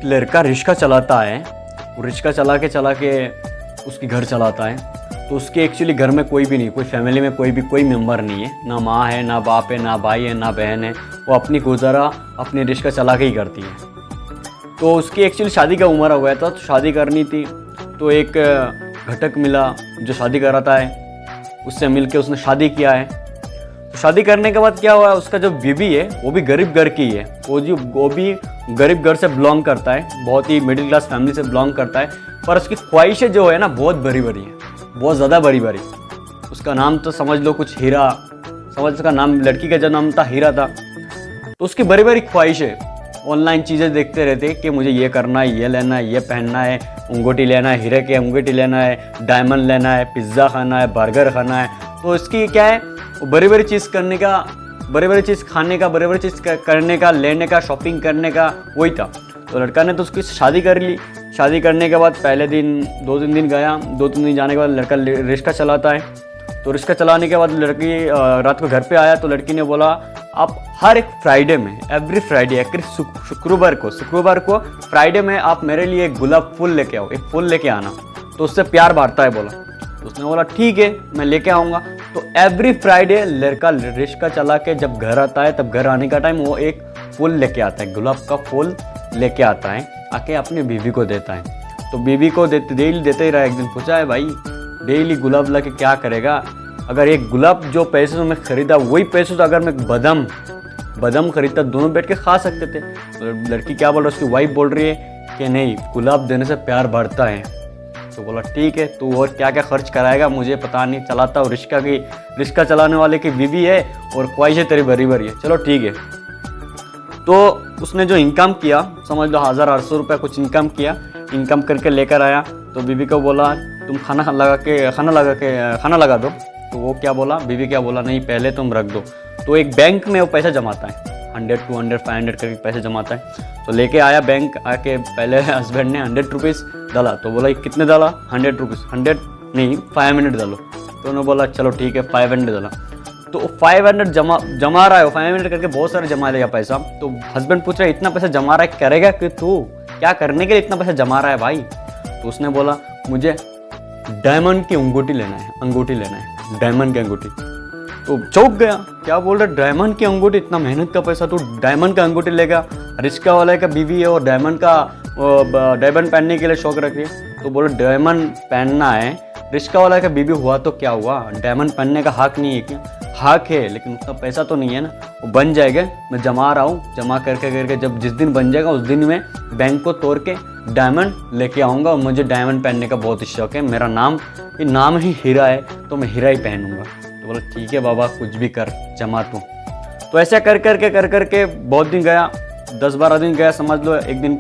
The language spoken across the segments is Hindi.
लड़का रिक्शा चलाता है, वो रिक्शा चला के उसकी घर चलाता है। तो उसके एक्चुअली घर में कोई भी नहीं, कोई फैमिली में कोई मेंबर नहीं है, ना माँ है, ना बाप है, ना भाई है, ना बहन है। वो अपनी गुजारा अपनी रिक्शा चला के ही करती है। तो उसकी एक्चुअली शादी का उम्र हो गया था, तो शादी करनी थी। तो एक घटक मिला जो शादी कराता है, उससे मिलके उसने शादी किया है। तो शादी करने के बाद क्या हुआ, उसका जो बीवी है वो भी गरीब घर की है। वो भी गरीब घर से बिलोंग करता है, बहुत ही मिडिल क्लास फैमिली से बिलोंग करता है। पर उसकी ख्वाहिशें जो है ना बहुत बड़ी बड़ी है, बहुत ज़्यादा बड़ी बड़ी। उसका नाम तो समझ लो कुछ हीरा, उसका नाम, लड़की का जो नाम था हीरा था। तो उसकी बड़ी बड़ी ख्वाहिशें, ऑनलाइन चीज़ें देखते रहते कि मुझे ये करना है, ये लेना है, ये पहनना है, अंगूठी लेना है, हीरे की अंगूठी लेना है, डायमंड लेना है, पिज़्ज़ा खाना है, बर्गर खाना है। तो इसकी क्या है, बड़ी बड़ी चीज़ करने का, बड़ी बड़ी चीज़ खाने का, बड़ी बड़ी चीज़ करने का, लेने का, शॉपिंग करने का वही था। तो लड़का ने तो उसकी शादी कर ली। शादी करने के बाद पहले दिन 2-3 दिन गया, 2-3 दिन जाने के बाद लड़का रिक्शा चलाता है। तो रिक्शा चलाने के बाद लड़की रात को घर पे आया। तो लड़की ने बोला, आप हर एक फ्राइडे में, एवरी फ्राइडे, शुक्रवार को फ्राइडे में आप मेरे लिए एक गुलाब फूल लेके आओ, एक फूल लेके आना, तो उससे प्यार बढ़ता है बोला। तो उसने बोला ठीक है मैं लेके आऊँगा। तो एवरी फ्राइडे लड़का रिक्शा चला के जब घर आता है, तब घर आने का टाइम वो एक फूल लेके आता है, गुलाब का फूल लेके आता है, आके अपनी बीवी को देता है। तो बीवी को डेली देते ही रहा। एक दिन पूछा है, भाई डेली गुलाब ला के क्या करेगा? अगर एक गुलाब जो पैसे से मैं खरीदा, वही पैसे से अगर मैं बदाम खरीदता, दोनों बैठ के खा सकते थे। तो लड़की क्या बोल रही है, उसकी वाइफ बोल रही है कि नहीं, गुलाब देने से प्यार बढ़ता है। तो बोला ठीक है, तू और क्या क्या खर्च कराएगा मुझे पता नहीं, चलाता हूँ रिक्शा चलाने वाले की बीवी है और ख्वाहिशें तेरी भरी भरी है, चलो ठीक है। तो उसने जो इनकम किया, समझ लो 1000-800 रुपये कुछ इनकम किया, इनकम करके लेकर आया। तो बीवी को बोला तुम खाना लगा दो। तो वो क्या बोला, बीवी क्या बोला, नहीं पहले तुम रख दो। तो एक बैंक में वो पैसा जमाता है, 100, 200, 500 करके पैसे जमाता है। तो लेके आया बैंक, आके पहले हस्बैंड ने 100 रुपीज़ डाला। तो बोला कितने डाला, 100 रुपीज़, 100 नहीं 500 डालो। तो उन्होंने बोला चलो ठीक है 500 डाला। तो 500 जमा रहा है, 500 करके बहुत सारे जमा लेगा पैसा। तो हस्बैंड पूछ रहा है इतना पैसा जमा रहा है, करेगा कि तू क्या करने के लिए इतना पैसा जमा रहा है भाई? तो उसने बोला मुझे डायमंड की अंगूठी लेना है, डायमंड की अंगूठी। तो चौंक गया, क्या बोल रहा है डायमंड की अंगूठी, इतना मेहनत का पैसा तो डायमंड का अंगूठी लेगा? रिक्शा वाले का बीवी है और डायमंड पहनने के लिए शौक रख रही है। तो बोलो डायमंड पहनना है, रिक्शा वाला का बीवी हुआ तो क्या हुआ, डायमंड पहनने का हक नहीं है क्या? हक है, लेकिन उतना पैसा तो नहीं है ना। वो बन जाएगा, मैं जमा रहा हूँ, जमा करके जब जिस दिन बन जाएगा उस दिन में बैंक को तोड़ के डायमंड लेके आऊँगा। और मुझे डायमंड पहनने का बहुत शौक है, मेरा नाम ही हीरा है, तो मैं हीरा ही पहनूंगा। तो बोला ठीक है बाबा, कुछ भी कर, जमा तू। तो ऐसा कर करके बहुत दिन गया, 10-12 दिन गया समझ लो। एक दिन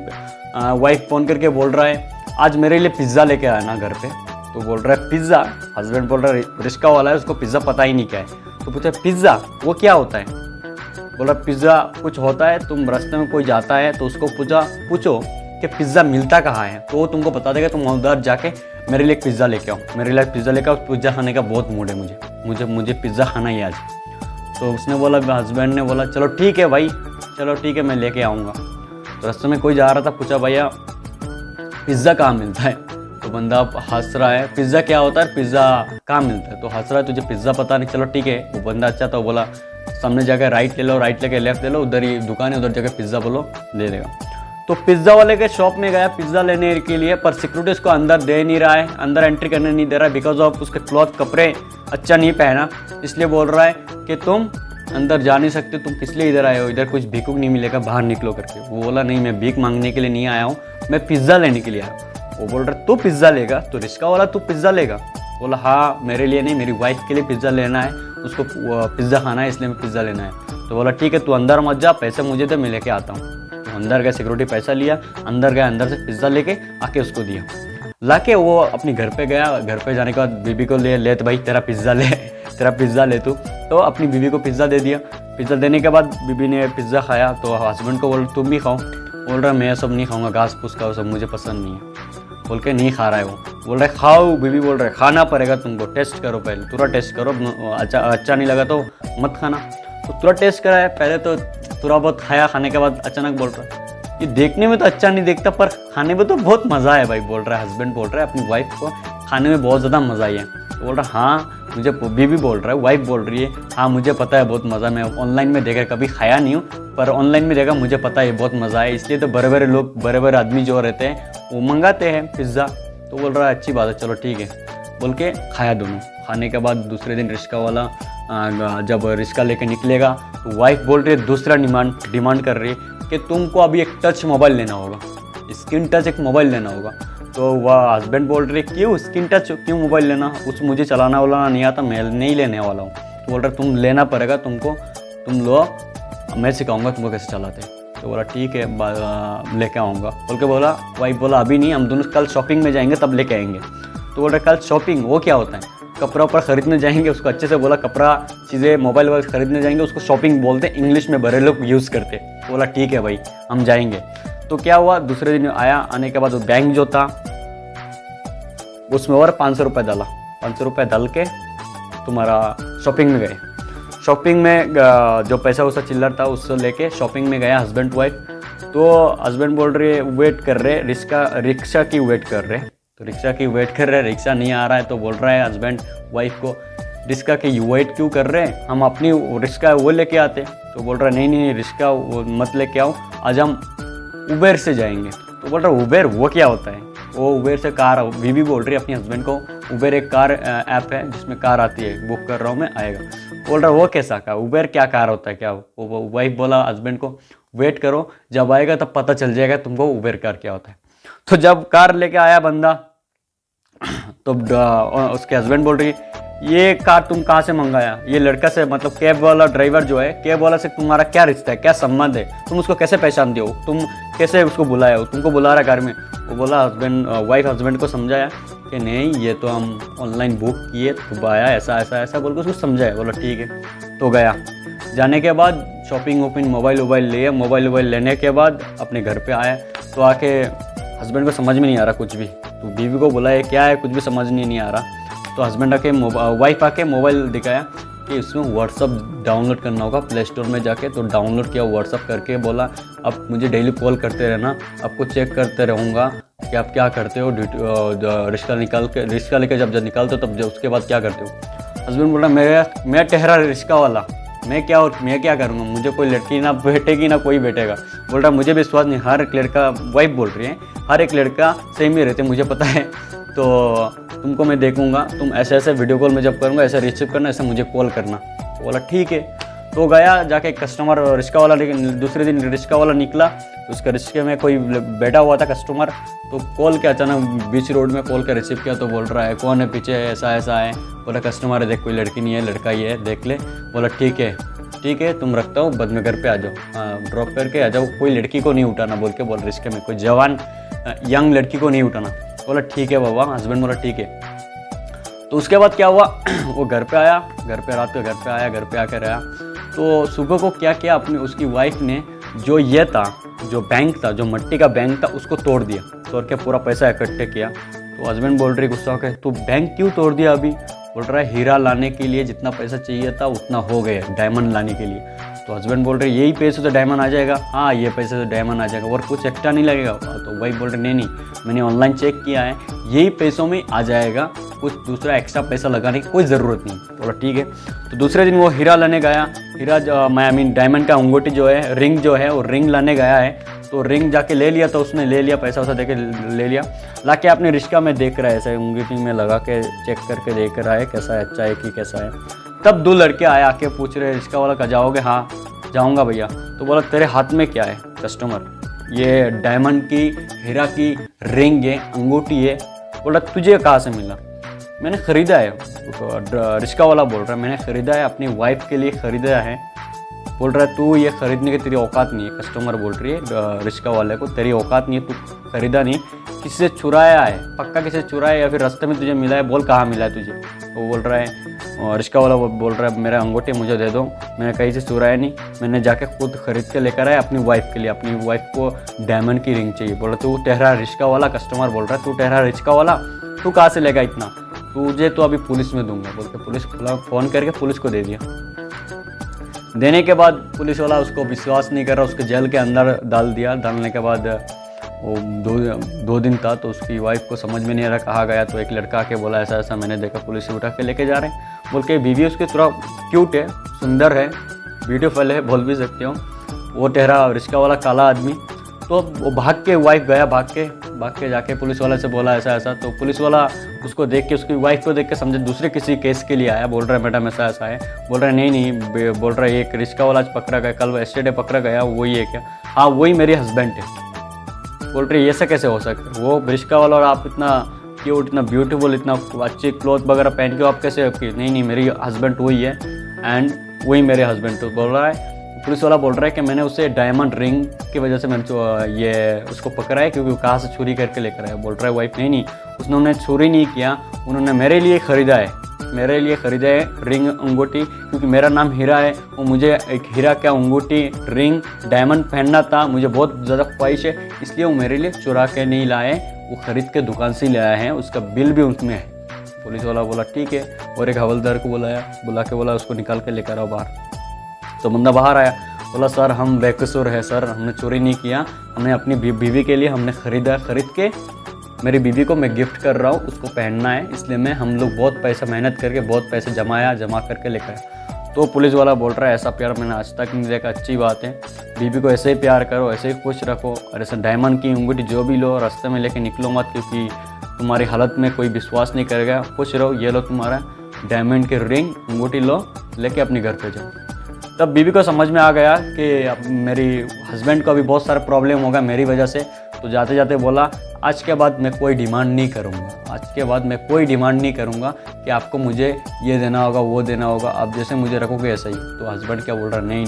वाइफ फ़ोन करके बोल रहा है आज मेरे लिए पिज़्ज़ा लेके आना घर पे। तो बोल रहा है पिज़्ज़ा, हस्बैंड बोल रहा है रिक्शा वाला है, उसको पिज़्ज़ा पता ही नहीं क्या है। तो पूछा पिज़्ज़ा वो क्या होता है? बोला पिज़्ज़ा कुछ होता है, तुम रास्ते में कोई जाता है तो उसको पूछो कि पिज़्ज़ा मिलता कहाँ है, तो वो तुमको बता देगा, तुम उधर जाके मेरे लिए पिज़्ज़ा लेके आओ, पिज़्ज़ा खाने का बहुत मूड है मुझे पिज़्ज़ा खाना ही आज। तो उसने बोला, हस्बैंड ने बोला चलो ठीक है भाई, चलो ठीक है मैं लेके आऊँगा। तो रास्ते में कोई जा रहा था, पूछा भैया पिज़्ज़ा कहाँ मिलता है? तो बंदा हंस रहा है, पिज़्ज़ा क्या होता है, पिज़्ज़ा कहाँ मिलता है? तो हंस रहा है, तुझे पिज़्ज़ा पता नहीं, चलो ठीक है। वो बंदा अच्छा था, बोला सामने जाकर राइट ले लो, राइट लेके लेफ्ट ले लो, उधर ही दुकान है, उधर जाकर पिज़्ज़ा बोलो दे देगा। तो पिज़्ज़ा वाले के शॉप में गया पिज़्ज़ा लेने के लिए, पर सिक्योरिटी उसको अंदर दे नहीं रहा है, अंदर एंट्री करने नहीं दे रहा है, बिकॉज ऑफ उसके क्लॉथ कपड़े अच्छा नहीं पहना, इसलिए बोल रहा है कि तुम अंदर जा नहीं सकते, तुम किस लिए इधर आए हो, इधर कुछ भीख नहीं मिलेगा, बाहर निकलो करके। वो बोला नहीं मैं भीख मांगने के लिए नहीं आया हूँ, मैं पिज़्ज़ा लेने के लिए आया। वो बोल रहा तू पिज़्ज़ा लेगा? तो रिक्शा वाला तू पिज़्ज़ा लेगा? बोला हाँ मेरे लिए नहीं, मेरी वाइफ के लिए पिज़्ज़ा लेना है, उसको पिज़्ज़ा खाना है, इसलिए मैं पिज़्ज़ा लेना है। तो बोला ठीक है तू अंदर मत जा, पैसे मुझे दे, मैं लेके आता हूँ। तो अंदर गया, सिक्योरिटी पैसा लिया, अंदर गया, अंदर से पिज़्ज़ा लेके आके उसको दिया। लाके वो अपनी घर पे गया, घर पे जाने के बाद बीबी को ले तो भाई तेरा पिज़्ज़ा ले तू। तो अपनी बीबी को पिज़्ज़ा दे दिया। पिज़्ज़ा देने के बाद बीबी ने पिज़्ज़ा खाया, तो हस्बैंड को बोल तुम भी खाओ। बोल रहा मैं सब नहीं खाऊंगा, घास फूस का सब मुझे पसंद नहीं है, बोल के नहीं खा रहा है वो। बोल रहा है खाओ, बीबी बोल रहा है खाना पड़ेगा तुमको, टेस्ट करो पहले, पूरा टेस्ट करो, अच्छा नहीं लगा तो मत खाना। तो पूरा टेस्ट करा है, पहले तो थोड़ा बहुत खाया, खाने के बाद अचानक बोल रहा है ये देखने में तो अच्छा नहीं दिखता पर खाने में तो बहुत मज़ा है भाई, बोल रहा है हस्बैंड, बोल रहा है अपनी वाइफ को खाने में बहुत ज़्यादा मज़ा आई है। तो बोल रहा है हाँ मुझे, बीवी बोल रहा है, वाइफ बोल रही है हाँ मुझे पता है बहुत मज़ा, मैं ऑनलाइन में देखा, कभी खाया नहीं हूँ पर ऑनलाइन में देखा, मुझे पता है बहुत मज़ा है, इसलिए तो बड़े बड़े लोग, बड़े बड़े आदमी जो रहते हैं वो मंगाते हैं पिज़्ज़ा। तो बोल रहा है अच्छी बात है, चलो ठीक है बोल के खाया दोनों। खाने के बाद दूसरे दिन रिक्शा वाला जब रिक्शा लेके निकलेगा तो वाइफ बोल रही है, दूसरा डिमांड कर रही है कि तुमको अभी एक टच मोबाइल लेना होगा, स्क्रीन टच एक मोबाइल लेना होगा। तो वह हस्बैंड बोल रहे क्यों स्क्रीन टच, क्यों मोबाइल लेना, मुझे चलाना वालाना नहीं आता, मैं नहीं लेने वाला हूँ। तो बोल रहा तुम लेना पड़ेगा तुमको, तुम लो, मैं सिखाऊंगा तुमको कैसे चलाते। तो बोला ठीक है लेके आऊँगा बोल के बोला। वाइफ बोला अभी नहीं, हम दोनों कल शॉपिंग में जाएंगे तब लेके आएंगे। तो बोल रहे कल शॉपिंग, वो क्या होता है, कपड़ा वपड़ा खरीदने जाएंगे, उसको अच्छे से बोला कपड़ा चीज़ें मोबाइल वगैरह खरीदने जाएंगे, उसको शॉपिंग बोलते हैं, इंग्लिश में बड़े लोग यूज़ करते। बोला ठीक है भाई हम जाएंगे। तो क्या हुआ, दूसरे दिन आया, आने के बाद वो बैंक जो था उसमें और 500 रुपये डाला, 500 रुपये डाल के तुम्हारा शॉपिंग में गए। शॉपिंग में जो पैसा वैसा चिल्लर था उससे लेके शॉपिंग में गया हस्बैंड वाइफ। तो हस्बैंड बोल रहे वेट कर रहे, रिक्शा की वेट कर रहे, तो रिक्शा की वेट कर रहे, रिक्शा नहीं आ रहा है। तो बोल रहा है हस्बैंड वाइफ को, रिक्शा की वेट क्यों कर रहे हैं, हम अपनी रिक्शा वो लेके आते। तो बोल रहा है नहीं रिक्शा मत लेके आओ, आज हम उबेर से जाएंगे। तो बोल रहा है उबेर वो क्या होता है, वो उबेर से कार, बीवी बोल रही है अपनी हस्बैंड को, उबेर एक कार ऐप है जिसमें कार आती है, बुक कर रहा हूँ मैं, आएगा। बोल रहा है वो कैसा कार, उबेर क्या कार होता है क्या। वो वाइफ बोला हस्बैंड को वेट करो, जब आएगा तब पता चल जाएगा तुमको उबेर कार क्या होता है। तो जब कार लेके आया बंदा तो उसके हस्बैंड बोल रही ये कार तुम कहाँ से मंगाया, ये लड़का से, मतलब कैब वाला ड्राइवर जो है, कैब वाला से तुम्हारा क्या रिश्ता है, क्या संबंध है, तुम उसको कैसे पहचानते हो, तुम कैसे उसको बुलाए हो, तुमको बुला रहा घर में। वो बोला वाइफ हस्बैंड को समझाया कि नहीं ये तो हम ऑनलाइन बुक किए तो आया, ऐसा ऐसा ऐसा बोल के उसको समझाया। बोला ठीक है। तो गया, जाने के बाद शॉपिंग वॉपिंग मोबाइल लिए, मोबाइल लेने के बाद अपने घर पे आया। तो आके हस्बैंड को समझ में नहीं आ रहा कुछ भी, तो बीवी को बोला ये क्या है, कुछ भी समझ नहीं आ रहा। तो हस्बैंड आके वाइफ आके मोबाइल दिखाया कि इसमें व्हाट्सअप डाउनलोड करना होगा, प्ले स्टोर में जाके। तो डाउनलोड किया व्हाट्सअप करके, बोला अब मुझे डेली कॉल करते रहना, आपको चेक करते रहूँगा कि आप क्या करते हो, रिक्शा लेके जब निकालते हो तब उसके बाद क्या करते हो। हस्बैंड बोला मैं ठहरा रिक्शा वाला, मैं क्या करूँगा, मुझे कोई लड़की ना बैठेगी ना कोई बैठेगा। बोल रहा मुझे विश्वास नहीं, हर एक लड़का, वाइफ बोल रही है हर एक लड़का सेम ही रहते मुझे पता है, तो तुमको मैं देखूंगा, तुम ऐसे ऐसे वीडियो कॉल में जब करूँगा ऐसे रिसीव करना, ऐसे मुझे कॉल करना। बोला ठीक है। तो गया, जाके कस्टमर रिक्शा वाला, लेकिन दूसरे दिन रिक्शा वाला निकला, उसके रिक्शे में कोई बैठा हुआ था कस्टमर। तो कॉल के अचानक बीच रोड में कॉल के रिसीव किया। तो बोल रहा है कौन है पीछे, ऐसा ऐसा है। बोला कस्टमर है, देख कोई लड़की नहीं है, लड़का ही है, देख ले। बोला ठीक है तुम रखता हूँ, बाद में घर पे आ जाओ, ड्रॉप करके आ जाओ, कोई लड़की को नहीं उठाना बोल के बोल रिक्शे में, कोई जवान यंग लड़की को नहीं उठाना। बोला ठीक है बाबा, हस्बैंड बोला ठीक है। तो उसके बाद क्या हुआ वो घर पे आया, घर पे रात को घर पे आया, घर पे आकर रहा। तो सुबह को क्या किया, अपनी उसकी वाइफ ने जो ये था, जो बैंक था, जो मिट्टी का बैंक था, उसको तोड़ दिया, तोड़ के पूरा पैसा इकट्ठे किया। तो हस्बैंड बोल रही गुस्सा होकर, तू बैंक क्यों तोड़ दिया अभी। बोल रहा है हीरा लाने के लिए जितना पैसा चाहिए था उतना हो गया, डायमंड लाने के लिए। तो हस्बैंड बोल रहे यही पैसे से डायमंड आ जाएगा, हाँ ये पैसे से डायमंड आ जाएगा और कुछ एक्स्ट्रा नहीं लगेगा। तो वाइफ बोल रहे नहीं मैंने ऑनलाइन चेक किया है, यही पैसों में आ जाएगा, कुछ दूसरा एक्स्ट्रा पैसा लगाने की कोई ज़रूरत नहीं। बोला ठीक है। तो दूसरे दिन वो हीरा लाने गया, डायमंड का अंगूठी जो है, रिंग जो है, वो रिंग लाने गया है। तो रिंग जाके ले लिया, तो उसने ले लिया, पैसा वैसा दे के ले लिया, ला के अपने रिक्शा में देख रहा है, ऐसे अंगूठी में लगा के चेक करके देख रहा है कैसा है, अच्छा है कि कैसा है। तब 2 लड़के आए, आके पूछ रहे रिक्शा वाला कहाँ जाओगे, हाँ जाऊँगा भैया। तो बोला तेरे हाथ में क्या है कस्टमर, ये डायमंड की हीरा की रिंग है, अंगूठी है। बोला तुझे कहाँ से मिला, मैंने ख़रीदा है। रिक्शा वाला बोल रहा है मैंने ख़रीदा है, अपनी वाइफ के लिए ख़रीदा है। बोल रहा है तू ये ख़रीदने की तेरी औकात नहीं है, कस्टमर बोल रही है रिक्शा वाले को, तेरी औकात नहीं है, तू ख़रीदा नहीं, किसी से चुराया है, पक्का किसी से चुराया या फिर रास्ते में तुझे मिला है, बोल कहाँ मिला है तुझे। वो बोल रहा है, रिक्शा वाला बोल रहा है मेरा अंगूठी मुझे दे दो, मैंने कहीं से चुराया नहीं, मैंने जाके खुद खरीद के लेकर आया अपनी वाइफ के लिए, अपनी वाइफ को डायमंड की रिंग चाहिए। बोला तू ठहरा रिक्शा वाला, कस्टमर बोल रहा है तू ठहरा रिक्शा वाला, तू कहाँ से लेगा इतना, तुझे तो अभी पुलिस में दूंगा बोल के पुलिस फ़ोन करके पुलिस को दे दिया। देने के बाद पुलिस वाला उसको विश्वास नहीं कर रहा, उसको जेल के अंदर डाल दिया। डालने के बाद वो दो दिन था, तो उसकी वाइफ को समझ में नहीं आ रहा कहाँ गया। तो एक लड़का आके बोला ऐसा ऐसा मैंने देखा, पुलिस से उठा के लेके जा रहे हैं बोल के। बीवी उसकी थोड़ा क्यूट है, सुंदर है, ब्यूटीफुल है, बोल भी सकते हो। वो ठहरा रिक्शा वाला काला आदमी। तो वो भाग के वाइफ गया, भाग के जाके पुलिस वाला से बोला ऐसा ऐसा। तो पुलिस वाला उसको देख के, उसकी वाइफ को देख के समझे दूसरे किसी केस के लिए आया। बोल रहा है मैडम ऐसा ऐसा है। बोल रहा है नहीं, बोल रहा है एक रिक्शा वाला आज पकड़ा गया, कल एस्टेडे पकड़ा गया, वही है क्या? हाँ वही मेरी हस्बैंड है। बोल रही है ऐसा कैसे हो सकता है? वो रिक्शा वाला और आप इतना क्यूट, इतना ब्यूटीफुल, इतना अच्छे क्लॉथ वगैरह पहन के आप कैसे आपकी? नहीं मेरी हस्बैंड वही है एंड वही मेरे हस्बैंड। तो बोल रहा है, पुलिस वाला बोल रहा है कि मैंने उसे डायमंड रिंग की वजह से मैंने ये उसको पकड़ा है, क्योंकि वो कहाँ से चोरी करके लेकर आया। बोल रहा है वाइफ नहीं उन्होंने चोरी नहीं किया, उन्होंने मेरे लिए ख़रीदा है रिंग अंगूठी, क्योंकि मेरा नाम हीरा है। वो मुझे एक हीरा क्या अंगूठी रिंग डायमंड पहनना था, मुझे बहुत ज़्यादा ख्वाहिश है, इसलिए वो मेरे लिए चुरा के नहीं लाए, वो ख़रीद के दुकान से ले आए हैं, उसका बिल भी उसमें है। पुलिस वाला बोला ठीक है, और एक हवलदार को बुला के बोला उसको निकाल के लेकर आओ बाहर। तो बंदा बाहर आया, बोला सर हम बेकसूर है सर, हमने चोरी नहीं किया, हमने अपनी बीवी के लिए हमने खरीद के मेरी बीवी को मैं गिफ्ट कर रहा हूँ, उसको पहनना है, इसलिए मैं हम लोग बहुत पैसा मेहनत करके बहुत पैसे जमा करके लेकर आया। तो पुलिस वाला बोल रहा है ऐसा प्यार मैंने आज तक नहीं देखा, अच्छी बात है, बीवी को ऐसे ही प्यार करो, ऐसे ही खुश रखो, और ऐसे डायमंड की अंगूठी जो भी लो रास्ते में लेके निकलो मत, क्योंकि तुम्हारी हालत में कोई विश्वास नहीं करेगा। खुश रहो, ये लो तुम्हारा डायमंड की रिंग अंगूठी लो, लेके अपने घर पे जाओ। तब बीवी को समझ में आ गया कि अब मेरी हस्बैंड को अभी बहुत सारा प्रॉब्लम होगा मेरी वजह से। तो जाते जाते बोला आज के बाद मैं कोई डिमांड नहीं करूँगा, कि आपको मुझे ये देना होगा वो देना होगा, आप जैसे मुझे रखोगे ऐसा ही। तो हस्बैंड क्या बोल रहा नहीं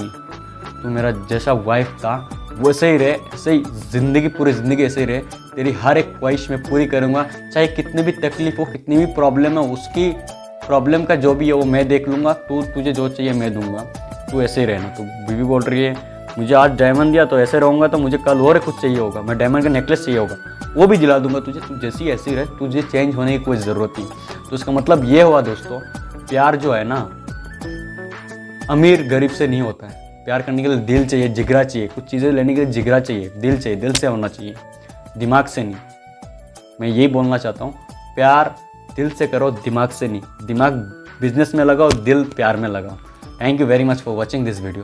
तू मेरा जैसा वाइफ था वैसे ही रहे, ऐसे ही पूरी ज़िंदगी ऐसे ही रहे, तेरी हर एक ख्वाहिश मैं पूरी करूँगा, चाहे कितनी भी तकलीफ हो, कितनी भी प्रॉब्लम है, उसकी प्रॉब्लम का जो भी है वो मैं देख लूँगा, तुझे जो चाहिए मैं दूँगा, तू ऐसे ही रहना। तो बीवी बोल रही है मुझे आज डायमंड दिया तो ऐसे रहूँगा, तो मुझे कल और कुछ चाहिए होगा, मैं डायमंड का नेकलेस चाहिए होगा, वो भी दिला दूंगा तुझे, तू जैसी ऐसी रहे, तुझे चेंज होने की कोई ज़रूरत नहीं। तो इसका मतलब ये हुआ दोस्तों, प्यार जो है ना अमीर गरीब से नहीं होता है, प्यार करने के लिए दिल चाहिए, जिगरा चाहिए, कुछ चीज़ें लेने के लिए जिगरा चाहिए, दिल से होना चाहिए, दिमाग से नहीं। मैं यही बोलना चाहता हूँ, प्यार दिल से करो, दिमाग से नहीं। दिमाग बिजनेस में लगाओ, दिल प्यार में लगाओ। Thank you very much for watching this video.